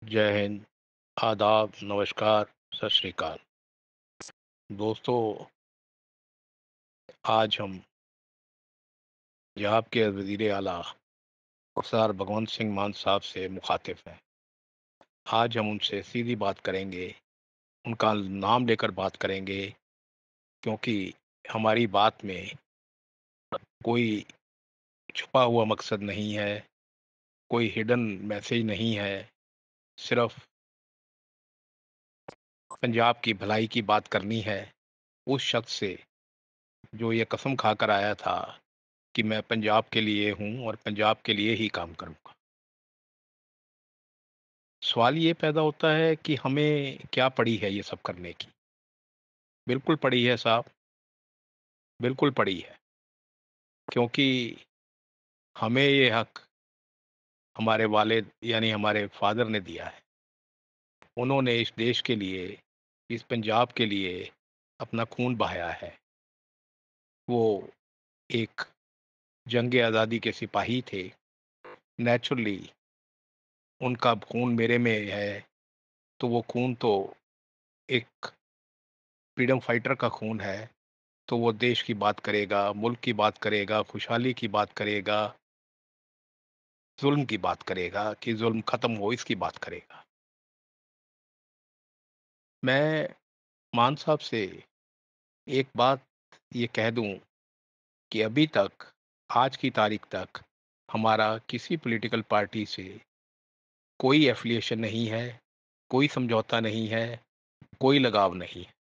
जय हिंद, आदाब, नमस्कार, सत श्री अकाल। दोस्तों, आज हम पंजाब के वज़ीर आला सरदार भगवंत सिंह मान साहब से मुखातिब हैं। आज हम उनसे सीधी बात करेंगे, उनका नाम लेकर बात करेंगे, क्योंकि हमारी बात में कोई छुपा हुआ मकसद नहीं है, कोई हिडन मैसेज नहीं है, सिर्फ़ पंजाब की भलाई की बात करनी है, उस शख्स से जो ये कसम खाकर आया था कि मैं पंजाब के लिए हूँ और पंजाब के लिए ही काम करूँगा। सवाल ये पैदा होता है कि हमें क्या पड़ी है ये सब करने की? बिल्कुल पड़ी है साहब, बिल्कुल पड़ी है, क्योंकि हमें ये हक हमारे वालिद यानी हमारे फ़ादर ने दिया है। उन्होंने इस देश के लिए, इस पंजाब के लिए अपना खून बहाया है। वो एक जंग आज़ादी के सिपाही थे। नेचुरली उनका खून मेरे में है, तो वो खून तो एक फ्रीडम फाइटर का खून है। तो वो देश की बात करेगा, मुल्क की बात करेगा, खुशहाली की बात करेगा, ज़ुल्म की बात करेगा कि ज़ुल्म ख़त्म हो, इसकी बात करेगा। मैं मान साहब से एक बात ये कह दूँ कि अभी तक, आज की तारीख तक हमारा किसी पॉलिटिकल पार्टी से कोई एफ़िलिएशन नहीं है, कोई समझौता नहीं है, कोई लगाव नहीं है।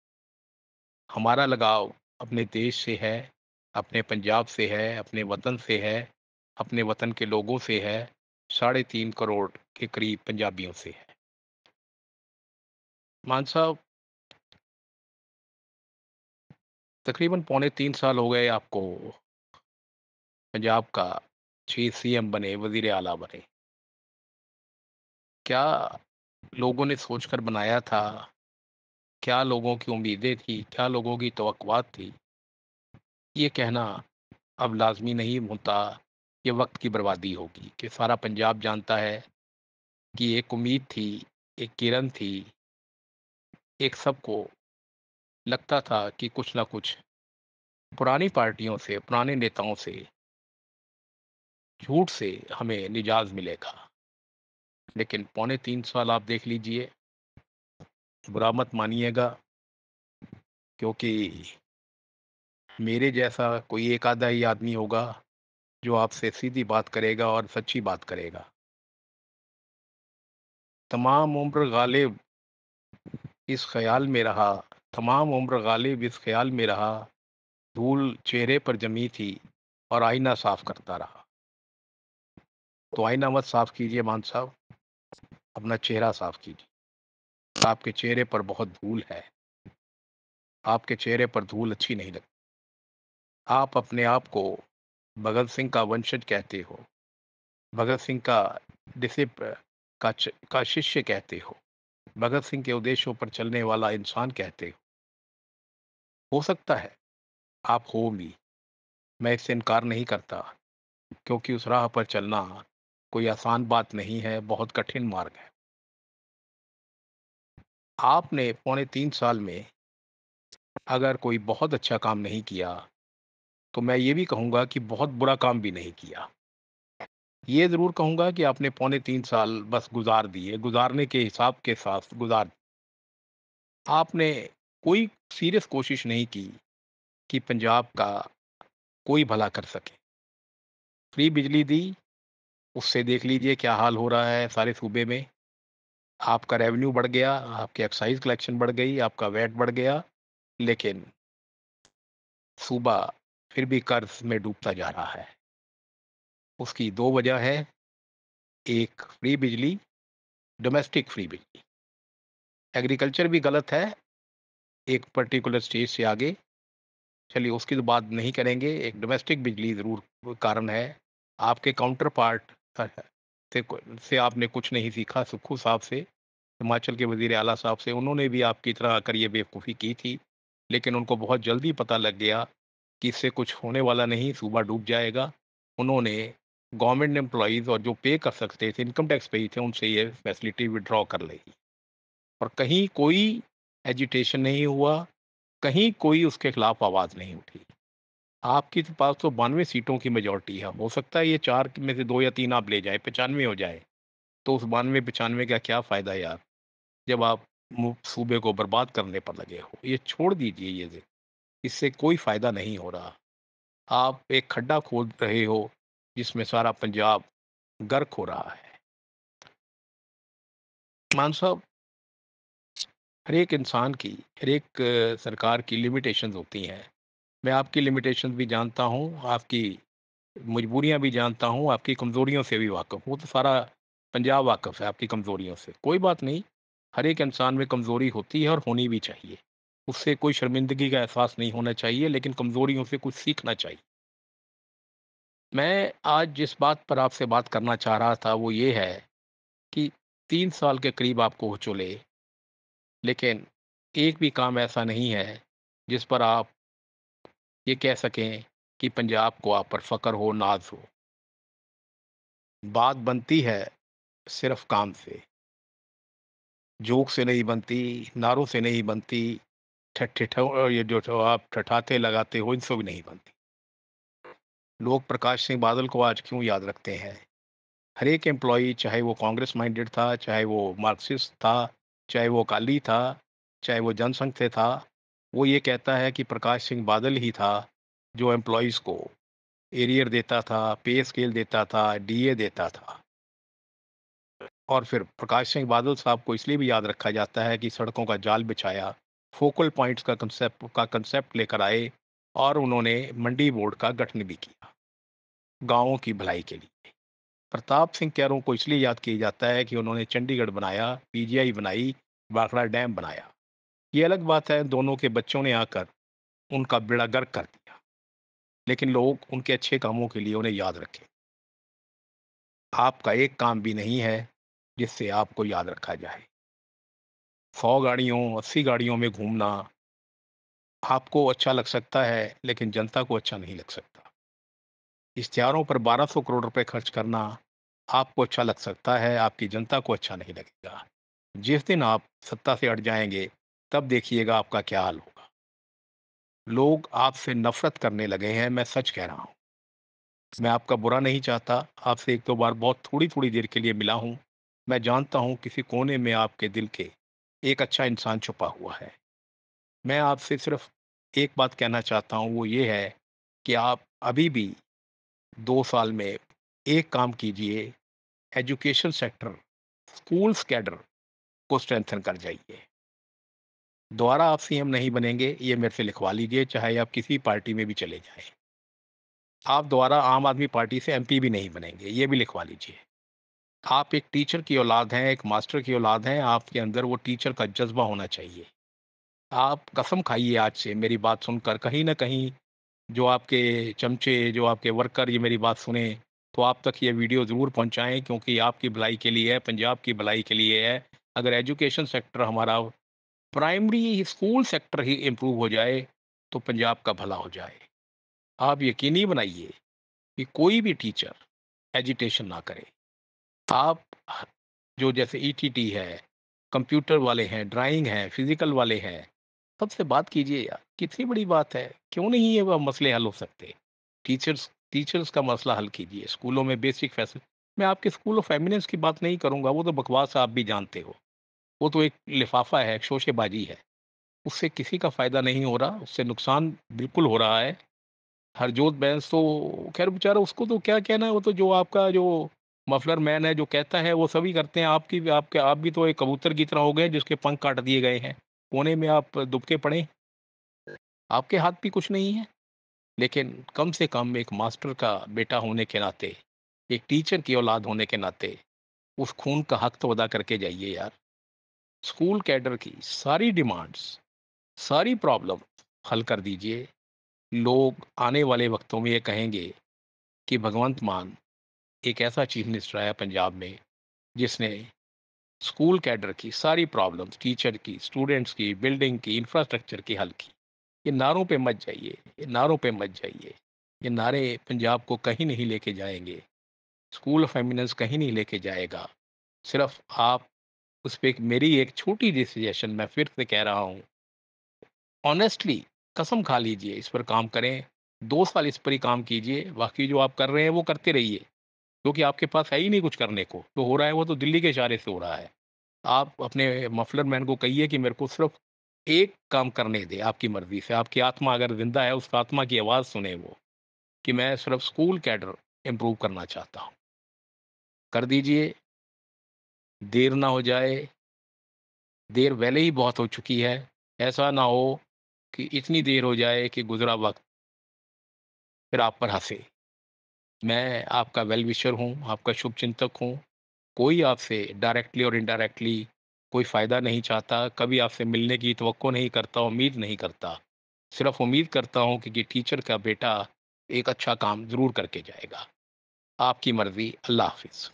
हमारा लगाव अपने देश से है, अपने पंजाब से है, अपने वतन से है, अपने वतन के लोगों से है, 3.5 करोड़ के करीब पंजाबियों से है। मान साहब, तकरीबन पौने 3 साल हो गए आपको पंजाब का चीफ सीएम बने, वज़ीर आला बने। क्या लोगों ने सोचकर बनाया था? क्या लोगों की उम्मीदें थी? क्या लोगों की तवक्कुआत थी? ये कहना अब लाज़मी नहीं होता, ये वक़्त की बर्बादी होगी कि सारा पंजाब जानता है कि एक उम्मीद थी, एक किरण थी, एक सबको लगता था कि कुछ ना कुछ पुरानी पार्टियों से, पुराने नेताओं से, झूठ से हमें निजात मिलेगा। लेकिन पौने 3 साल आप देख लीजिए, बुरा मत मानिएगा, क्योंकि मेरे जैसा कोई एक आधा ही आदमी होगा जो आपसे सीधी बात करेगा और सच्ची बात करेगा। तमाम उम्र गालिब इस ख़्याल में रहा, तमाम उम्र गालिब इस ख़्याल में रहा, धूल चेहरे पर जमी थी और आईना साफ़ करता रहा। तो आईना मत साफ़ कीजिए मान साहब, अपना चेहरा साफ़ कीजिए। आपके चेहरे पर बहुत धूल है, आपके चेहरे पर धूल अच्छी नहीं लगती। आप अपने आप को भगत सिंह का वंशज कहते हो, भगत सिंह का डिसिप का शिष्य कहते हो, भगत सिंह के उद्देश्यों पर चलने वाला इंसान कहते हो। हो सकता है आप हो भी, मैं इससे इनकार नहीं करता, क्योंकि उस राह पर चलना कोई आसान बात नहीं है, बहुत कठिन मार्ग है। आपने पौने 3 साल में अगर कोई बहुत अच्छा काम नहीं किया, तो मैं ये भी कहूँगा कि बहुत बुरा काम भी नहीं किया। ये ज़रूर कहूँगा कि आपने पौने 3 साल बस गुज़ार दिए, गुज़ारने के हिसाब के साथ गुज़ार। आपने कोई सीरियस कोशिश नहीं की कि पंजाब का कोई भला कर सके। फ्री बिजली दी, उससे देख लीजिए क्या हाल हो रहा है सारे सूबे में। आपका रेवेन्यू बढ़ गया, आपकी एक्साइज़ कलेक्शन बढ़ गई, आपका वैट बढ़ गया, लेकिन सूबा फिर भी कर्ज़ में डूबता जा रहा है। उसकी 2 वजह है, एक फ्री बिजली, डोमेस्टिक फ्री बिजली। एग्रीकल्चर भी गलत है, एक पर्टिकुलर स्टेज से आगे। चलिए उसकी तो बात नहीं करेंगे, एक डोमेस्टिक बिजली ज़रूर कारण है। आपके काउंटर पार्ट से आपने कुछ नहीं सीखा, सुक्खू साहब से, हिमाचल के वज़ीर आला साहब से, उन्होंने भी आपकी तरह आकर ये बेवकूफ़ी की थी, लेकिन उनको बहुत जल्दी पता लग गया कि इससे कुछ होने वाला नहीं, सूबा डूब जाएगा। उन्होंने गवर्नमेंट एम्प्लॉइज़ और जो पे कर सकते थे, इनकम टैक्स पेयी थे, उनसे ये फैसिलिटी विथड्रॉ कर लेगी और कहीं कोई एजिटेशन नहीं हुआ, कहीं कोई उसके खिलाफ आवाज़ नहीं उठी। आपके तो पास तो 92 सीटों की मेजॉरिटी है, हो सकता है ये 4 में से 2 या 3 आप ले जाएँ, 95 हो जाए, तो उस 92-95 का क्या फ़ायदा यार, जब आप सूबे को बर्बाद करने पर लगे हो। ये छोड़ दीजिए ये इससे कोई फ़ायदा नहीं हो रहा। आप एक खड्डा खोद रहे हो, जिसमें सारा पंजाब गर्क हो रहा है। मान साहब, हर एक इंसान की, हर एक सरकार की लिमिटेशंस होती हैं। मैं आपकी लिमिटेशंस भी जानता हूँ, आपकी मजबूरियाँ भी जानता हूँ, आपकी कमज़ोरियों से भी वाकिफ़ हूँ, तो सारा पंजाब वाकिफ़ है आपकी कमज़ोरियों से। कोई बात नहीं, हर एक इंसान में कमज़ोरी होती है और होनी भी चाहिए। उससे कोई शर्मिंदगी का एहसास नहीं होना चाहिए, लेकिन कमज़ोरियों से कुछ सीखना चाहिए। मैं आज जिस बात पर आपसे बात करना चाह रहा था, वो ये है कि 3 साल के करीब आपको हो चले, लेकिन एक भी काम ऐसा नहीं है, जिस पर आप ये कह सकें कि पंजाब को आप पर फ़क्र हो, नाज़ हो। बात बनती है सिर्फ़ काम से, जोक से नहीं बनती, नारों से नहीं बनती, ये जो आप ठठाते लगाते हो, इनसे भी नहीं बनती। लोग प्रकाश सिंह बादल को आज क्यों याद रखते हैं? हर एक एम्प्लॉयी, चाहे वो कांग्रेस माइंडेड था, चाहे वो मार्क्सिस्ट था, चाहे वो अकाली था, चाहे वो जनसंघ से था, वो ये कहता है कि प्रकाश सिंह बादल ही था, जो एम्प्लॉइज़ को एरियर देता था, पे स्केल देता था, डीए देता था। और फिर प्रकाश सिंह बादल साहब को इसलिए भी याद रखा जाता है कि सड़कों का जाल बिछाया, फोकल पॉइंट्स का कंसेप्ट लेकर आए और उन्होंने मंडी बोर्ड का गठन भी किया, गाँवों की भलाई के लिए। प्रताप सिंह कैरों को इसलिए याद किया जाता है कि उन्होंने चंडीगढ़ बनाया, पीजीआई बनाई, भाखड़ा डैम बनाया। ये अलग बात है, दोनों के बच्चों ने आकर उनका बेड़ा गर्क कर दिया, लेकिन लोग उनके अच्छे कामों के लिए उन्हें याद रखें। आपका एक काम भी नहीं है, जिससे आपको याद रखा जाए। 100 गाड़ियों, 80 गाड़ियों में घूमना आपको अच्छा लग सकता है, लेकिन जनता को अच्छा नहीं लग सकता। इश्तिहारों पर 1200 करोड़ रुपए खर्च करना आपको अच्छा लग सकता है, आपकी जनता को अच्छा नहीं लगेगा। जिस दिन आप सत्ता से हट जाएँगे, तब देखिएगा आपका क्या हाल होगा। लोग आपसे नफ़रत करने लगे हैं, मैं सच कह रहा हूँ। मैं आपका बुरा नहीं चाहता, आपसे 1-2 बार बहुत थोड़ी-थोड़ी देर के लिए मिला हूँ। मैं जानता हूँ किसी कोने में आपके दिल के एक अच्छा इंसान छुपा हुआ है। मैं आपसे सिर्फ़ एक बात कहना चाहता हूँ, वो ये है कि आप अभी भी 2 साल में एक काम कीजिए, एजुकेशन सेक्टर, स्कूल्स कैडर को स्ट्रेंथन कर जाइए। दोबारा आप सीएम नहीं बनेंगे, ये मेरे से लिखवा लीजिए, चाहे आप किसी पार्टी में भी चले जाएँ। आप दोबारा आम आदमी पार्टी से एमपी भी नहीं बनेंगे, ये भी लिखवा लीजिए। आप एक टीचर की औलाद हैं, एक मास्टर की औलाद हैं, आपके अंदर वो टीचर का जज़्बा होना चाहिए। आप कसम खाइए आज से मेरी बात सुनकर, कहीं न कहीं जो आपके चमचे, जो आपके वर्कर ये मेरी बात सुने, तो आप तक ये वीडियो ज़रूर पहुँचाएँ, क्योंकि आपकी भलाई के लिए है, पंजाब की भलाई के लिए है। अगर एजुकेशन सेक्टर हमारा, प्राइमरी स्कूल सेक्टर ही इम्प्रूव हो जाए, तो पंजाब का भला हो जाए। आप यकीनी बनाइए कि कोई भी टीचर एजिटेशन ना करे। आप ह जो जैसे ईटीटी है, कंप्यूटर वाले हैं, ड्राइंग है, फिज़िकल वाले हैं, सबसे बात कीजिए यार, कितनी बड़ी बात है, क्यों नहीं ये मसले हल हो सकते? टीचर्स टीचर्स का मसला हल कीजिए, स्कूलों में बेसिक मैं आपके स्कूल ऑफ एमिनेंस की बात नहीं करूँगा, वो तो बकवास आप भी जानते हो। वो तो एक लिफ़ाफ़ा है, एक शोशेबाज़ी है, उससे किसी का फ़ायदा नहीं हो रहा, उससे नुकसान बिल्कुल हो रहा है। हरजोत बैंस तो ख़ैर बेचारा, उसको तो क्या कहना है, वो तो जो आपका जो मफलर मैन है, जो कहता है वो सभी करते हैं। आप भी तो एक कबूतर की तरह हो गए जिसके पंख काट दिए गए हैं। कोने में आप दुबके पड़े हैं, आपके हाथ भी कुछ नहीं है। लेकिन कम से कम एक मास्टर का बेटा होने के नाते, एक टीचर की औलाद होने के नाते, उस खून का हक तो अदा करके जाइए यार। स्कूल कैडर की सारी डिमांड्स, सारी प्रॉब्लम हल कर दीजिए। लोग आने वाले वक़्तों में ये कहेंगे कि भगवंत मान एक ऐसा चीफ मिनिस्टर आया पंजाब में, जिसने स्कूल कैडर की सारी प्रॉब्लम्स, टीचर की, स्टूडेंट्स की, बिल्डिंग की, इंफ्रास्ट्रक्चर की हल की। ये नारों पे मत जाइए, ये नारों पे मत जाइए। ये नारे पंजाब को कहीं नहीं लेके जाएँगे। स्कूल ऑफ एमिनेंस कहीं नहीं लेके जाएगा। सिर्फ़ आप उस पे एक मेरी एक छोटी-सी सजेशन मैं फिर से कह रहा हूँ, ऑनेस्टली कसम खा लीजिए इस पर काम करें, 2 साल इस पर ही काम कीजिए, बाकी जो आप कर रहे हैं वो करते रहिए, क्योंकि आपके पास है ही नहीं कुछ करने को, जो हो रहा है वो तो दिल्ली के इशारे से हो रहा है। आप अपने मफलर मैन को कहिए कि मेरे को सिर्फ़ एक काम करने दें आपकी मर्ज़ी से, आपकी आत्मा अगर ज़िंदा है उस आत्मा की आवाज़ सुने वो, कि मैं सिर्फ़ स्कूल कैडर इम्प्रूव करना चाहता हूँ। कर दीजिए, देर ना हो जाए, देर पहले ही बहुत हो चुकी है, ऐसा ना हो कि इतनी देर हो जाए कि गुज़रा वक़्त फिर आप पर हँसे। मैं आपका वेल विशर हूँ, आपका शुभचिंतक हूँ, कोई आपसे डायरेक्टली और इनडायरेक्टली कोई फ़ायदा नहीं चाहता, कभी आपसे मिलने की तवक्को नहीं करता, उम्मीद नहीं करता। सिर्फ़ उम्मीद करता हूँ कि टीचर का बेटा एक अच्छा काम ज़रूर करके जाएगा। आपकी मर्ज़ी, अल्लाह हाफ़िज़।